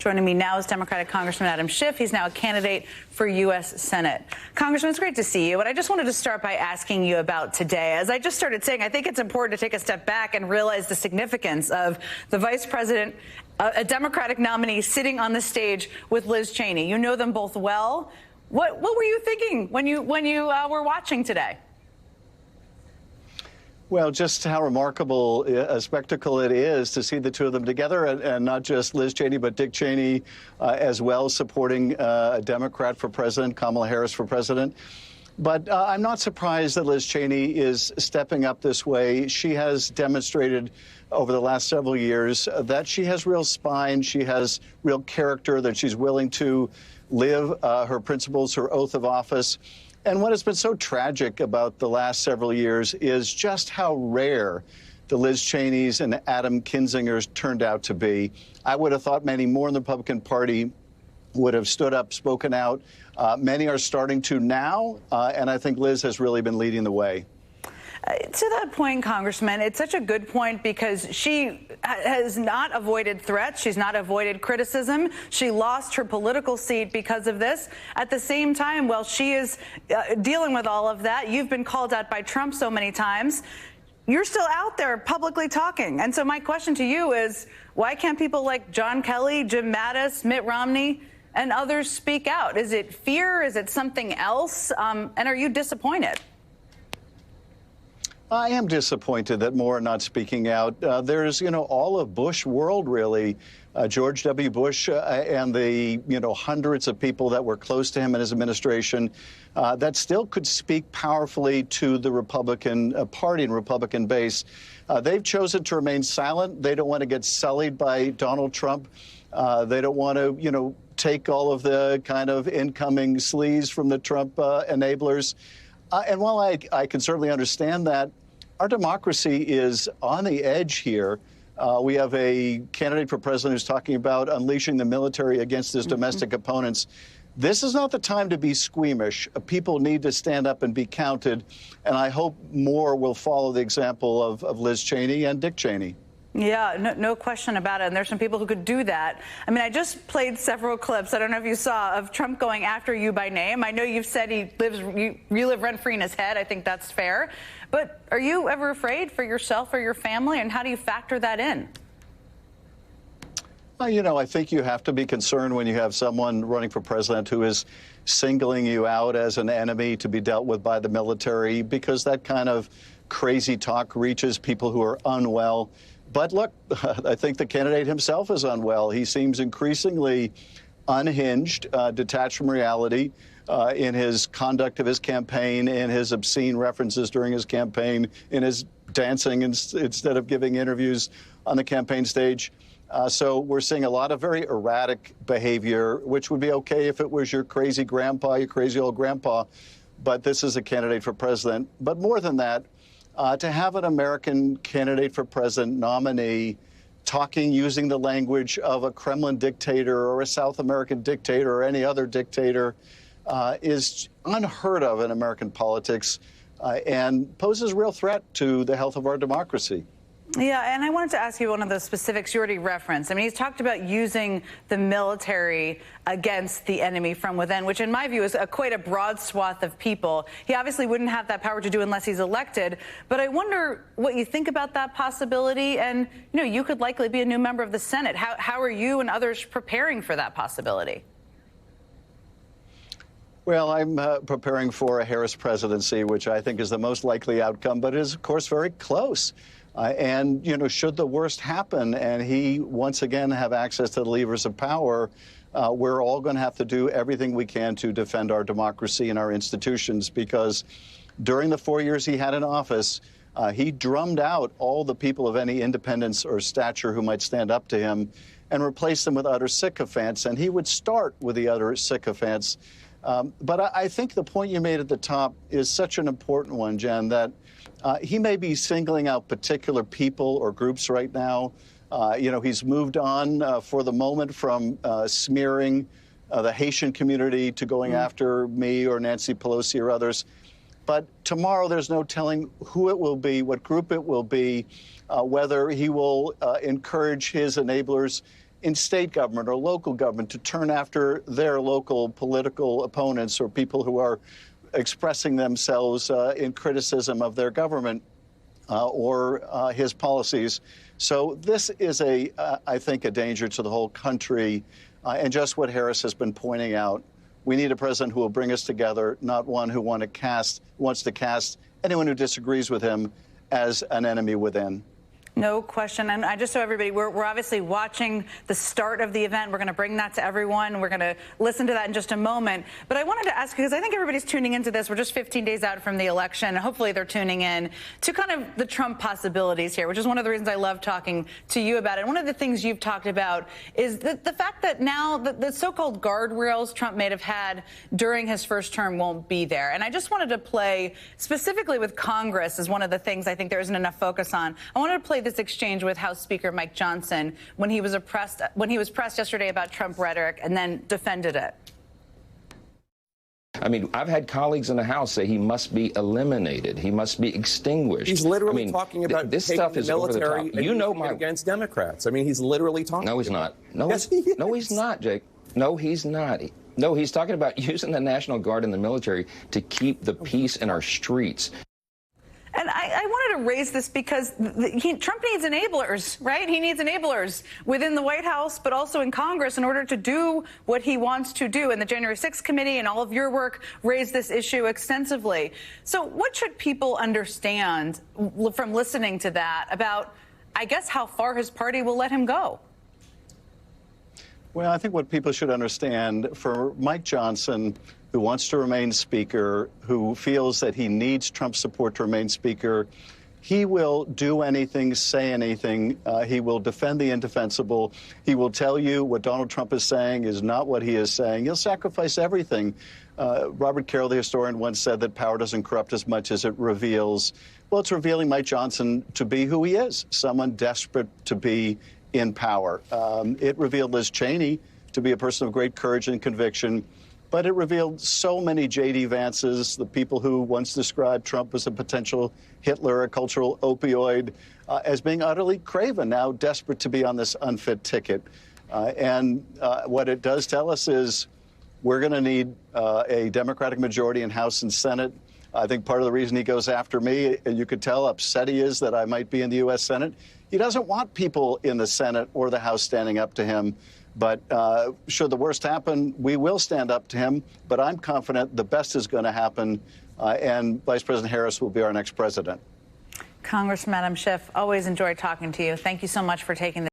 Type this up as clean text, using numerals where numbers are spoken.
Joining me now is Democratic Congressman Adam Schiff. He's now a candidate for U.S. Senate. Congressman, it's great to see you. And I just wanted to start by asking you about today. As I just started saying, I think it's important to take a step back and realize the significance of the vice president, a Democratic nominee, sitting on the stage with Liz Cheney. You know them both well. What were you thinking when you were watching today? Well, just how remarkable a spectacle it is to see the two of them together, and not just Liz Cheney, but Dick Cheney as well, supporting a Democrat for president, Kamala Harris for president. But I'm not surprised that Liz Cheney is stepping up this way. She has demonstrated over the last several years that she has real spine, she has real character, that she's willing to live her principles, her oath of office. And what has been so tragic about the last several years is just how rare the Liz Cheneys and Adam Kinzingers turned out to be. I would have thought many more in the Republican Party would have stood up, spoken out. Many are starting to now, and I think Liz has really been leading the way. To that point, Congressman, it's such a good point because she has not avoided threats. She's not avoided criticism. She lost her political seat because of this. At the same time, while she is dealing with all of that, you've been called out by Trump so many times. You're still out there publicly talking. And so my question to you is, why can't people like John Kelly, Jim Mattis, Mitt Romney, and others speak out? Is it fear? Is it something else? And are you disappointed? I am disappointed that more are not speaking out. There's, all of Bush world, really. George W. Bush and the, hundreds of people that were close to him and his administration that still could speak powerfully to the Republican Party and Republican base. They've chosen to remain silent. They don't want to get sullied by Donald Trump. They don't want to, take all of the kind of incoming sleaze from the Trump enablers. And while I can certainly understand that, our democracy is on the edge here. We have a candidate for president who's talking about unleashing the military against his domestic opponents. This is not the time to be squeamish. People need to stand up and be counted. And I hope more will follow the example of Liz Cheney and Dick Cheney. Yeah, no question about it. And there's some people who could do that. I mean, I just played several clips, I don't know if you saw, of Trump going after you by name. I know you've said you live rent-free in his head. I think that's fair. But are you ever afraid for yourself or your family? And how do you factor that in? Well, I think you have to be concerned when you have someone running for president who is singling you out as an enemy to be dealt with by the military, because that kind of crazy talk reaches people who are unwell. But look, I think the candidate himself is unwell. He seems increasingly unhinged, detached from reality in his conduct of his campaign, in his obscene references during his campaign, in his dancing instead of giving interviews on the campaign stage. So we're seeing a lot of very erratic behavior, which would be okay if it was your crazy grandpa, your crazy old grandpa. But this is a candidate for president. But more than that, to have an American candidate for president nominee talking, using the language of a Kremlin dictator or a South American dictator or any other dictator is unheard of in American politics and poses a real threat to the health of our democracy. Yeah, and I wanted to ask you one of the specifics you already referenced. I mean, he's talked about using the military against the enemy from within, which in my view is quite a broad swath of people. He obviously wouldn't have that power to do unless he's elected. But I wonder what you think about that possibility. And, you could likely be a new member of the Senate. How are you and others preparing for that possibility? Well, I'm preparing for a Harris presidency, which I think is the most likely outcome, but is, of course, very close. And, should the worst happen and he once again have access to the levers of power, we're all going to have to do everything we can to defend our democracy and our institutions, because during the 4 years he had in office, he drummed out all the people of any independence or stature who might stand up to him and replaced them with utter sycophants. And he would start with the utter sycophants. But I think the point you made at the top is such an important one, Jen, that he may be singling out particular people or groups right now. He's moved on for the moment from smearing the Haitian community to going after me or Nancy Pelosi or others. But tomorrow there's no telling who it will be, what group it will be, whether he will encourage his enablers in state government or local government to turn after their local political opponents or people who are expressing themselves in criticism of their government or his policies. So this is I think, a danger to the whole country. And just what Harris has been pointing out, we need a president who will bring us together, not one who wants to cast anyone who disagrees with him as an enemy within. No question. And just so everybody, we're obviously watching the start of the event. We're going to bring that to everyone. We're going to listen to that in just a moment. But I wanted to ask, because I think everybody's tuning into this. We're just 15 days out from the election. Hopefully they're tuning in to kind of the Trump possibilities here, which is one of the reasons I love talking to you about it. One of the things you've talked about is the fact that now the so-called guardrails Trump may have had during his first term won't be there. And I just wanted to play specifically with Congress is one of the things I think there isn't enough focus on. I wanted to play this exchange with House Speaker Mike Johnson when he was pressed yesterday about Trump rhetoric and then defended it. I mean, I've had colleagues in the House say he must be eliminated. He must be extinguished. He's literally talking about this stuff is over the top. You know, against Democrats. I mean, he's literally talking. No, he's not. No, yes, he is. No, he's not, Jake. No, he's not. No, he's talking about using the National Guard and the military to keep the peace in our streets. And I wanted to raise this because Trump needs enablers, right? He needs enablers within the White House, but also in Congress in order to do what he wants to do. And the January 6th committee and all of your work raised this issue extensively. So what should people understand from listening to that about, I guess, how far his party will let him go? Well, I think what people should understand, for Mike Johnson, who wants to remain Speaker, who feels that he needs Trump's support to remain Speaker, he will do anything, say anything. He will defend the indefensible. He will tell you what Donald Trump is saying is not what he is saying. He'll sacrifice everything. Robert Carroll, the historian, once said that power doesn't corrupt as much as it reveals. Well, it's revealing Mike Johnson to be who he is, someone desperate to be in power. It revealed Liz Cheney to be a person of great courage and conviction. But it revealed so many J.D. Vances, the people who once described Trump as a potential Hitler, a cultural opioid, as being utterly craven, now desperate to be on this unfit ticket. And what it does tell us is we're going to need a Democratic majority in House and Senate. I think part of the reason he goes after me, and you could tell upset he is that I might be in the U.S. Senate, he doesn't want people in the Senate or the House standing up to him. But should the worst happen, we will stand up to him. But I'm confident the best is going to happen, and Vice President Harris will be our next president. Congressman Schiff, always enjoy talking to you. Thank you so much for taking the